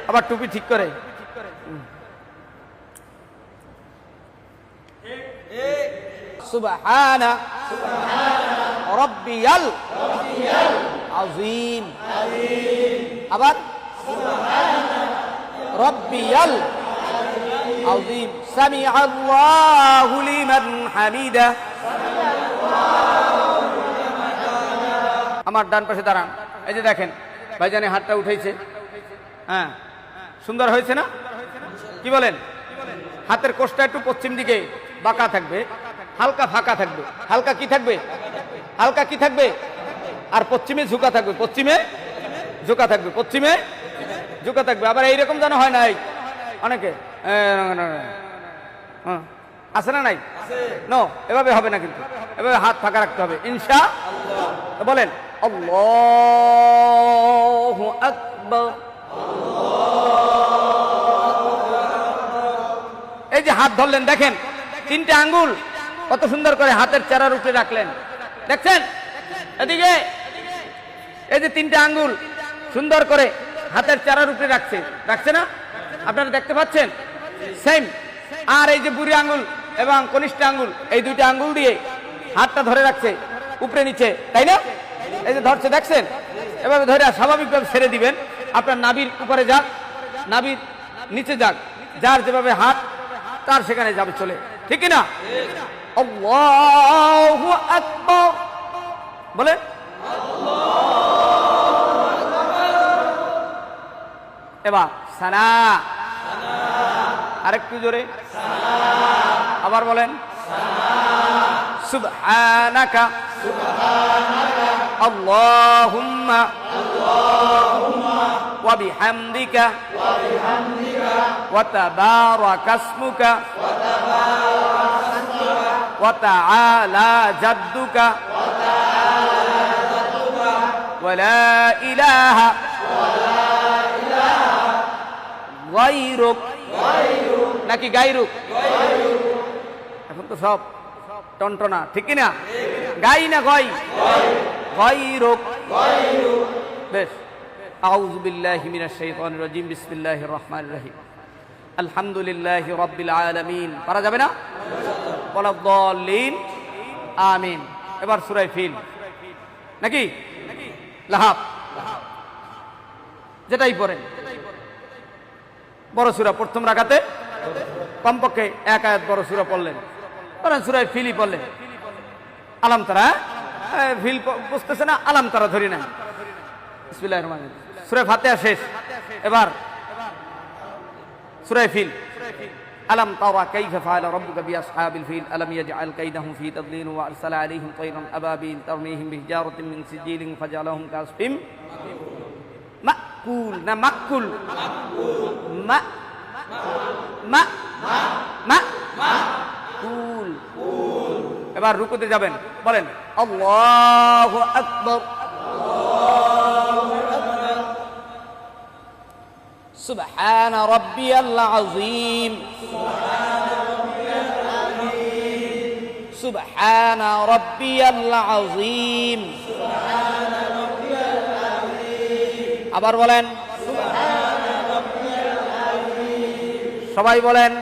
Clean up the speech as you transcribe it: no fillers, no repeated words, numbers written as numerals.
আবার টুপি ঠিক করে। সুবহানা রাব্বিয়াল আযীম। আবার রাব্বিয়াল আযীম। সামিআল্লাহু লিমান হামিদা। আমার ডান পাশে দাঁড়ান। এই যে দেখেন ভাইজানের হাতটা উঠেছে, হ্যাঁ সুন্দর হয়েছে না? কি বলেন? হাতের কোষটা একটু পশ্চিম দিকে বাঁকা থাকবে, হালকা ফাঁকা থাকবে। হালকা কি থাকবে? হালকা কি থাকবে? আর পশ্চিমে ঝুঁকা থাকবে, পশ্চিমে ঝুঁকা থাকবে, পশ্চিমে ঝুঁকা থাকবে। আবার এইরকম যেন হয় নাই অনেকে আছে না? নাই নো, এভাবে হবে না, কিন্তু এভাবে হাত ফাঁকা রাখতে হবে ইনশাআল্লাহ। বলেন আল্লাহু আকবার। এই যে হাত ধরলেন, দেখেন তিনটা আঙ্গুল কত সুন্দর করে হাতের চারার উপরে রাখলেন, দেখছেন? এদিকে এই যে তিনটা আঙ্গুল সুন্দর করে হাতের চারার উপরে রাখছে না? আপনারা দেখতে পাচ্ছেন? সেম। আর এই যে বুড়ি আঙ্গুল এবং কনিষ্ঠ আঙ্গুল, এই দুইটা আঙ্গুল দিয়ে হাতটা ধরে রাখছে উপরে নিচে, তাই না? এই যে ধরছে, দেখছেন? এভাবে ধরে স্বাভাবিকভাবে ছেড়ে দিবেন। আপনার নাভির উপরে যাক, নাভির নিচে যাক, যার যেভাবে হাত তার সেখানে যাবে চলে, ঠিক না? আল্লাহু আকবার বলেন। এবার সানা, আরেকটু জোরে, আবার বলেন সুবহানাকা আল্লাহুম্মা ওয়া বিহামদিকা ওয়া তাবারাকা ইসমুকা ওয়া তাআলা জাদ্দুকা ওয়া লা ইলাহা গায়রুক। নাকি গায়রুক? এখন তো সব টনটনা, ঠিক কিনা? গাই না গয়? গায়রুক। বেশ। আউযু বিল্লাহি মিনাশ শাইতানির রাজীম। বিসমিল্লাহির রহমানির রহিম। আলহামদুলিল্লাহি রাব্বিল আলামিন। পারা যাবে না? ওয়ালাদ-দাল্লিন। আমিন। এবার সূরা ফিল, নাকি লাহাব, যেটাই পড়েন বড় সূরা। প্রথম রাকাতে কমপক্ষে এক আয়াত বড় সূরা পড়লেন, সূরা ফিলই পড়লেন। আলাম তারা, ফিল বুঝতেছে না, আলাম তারা ধরি না। বিসমিল্লাহির রহমানির রহিম। সূরা ফাতিহা শেষ, এবার সূরা ফিল। আলাম তারা কাইফা ফাআলা রাব্বুকা বিআসহাবিল ফিল আলাম ইয়াজআল কাইদাহুম ফি তাদলিল ওয়া আরসালা আলাইহিম তায়রান আবাবিল তারমিহিম বিহিজারাতিন মিন সিজিলিন ফাজআলাহুম কাসফিম মাকুল। না মাকুল, মা মা মা কুল। এবার রুকুতে যাবেন, বলেন আল্লাহু আকবার। সুবহান রাব্বিয়াল আযীম। সুবহান রাব্বিয়াল আযীম। আবার বলেন, সবাই বলেন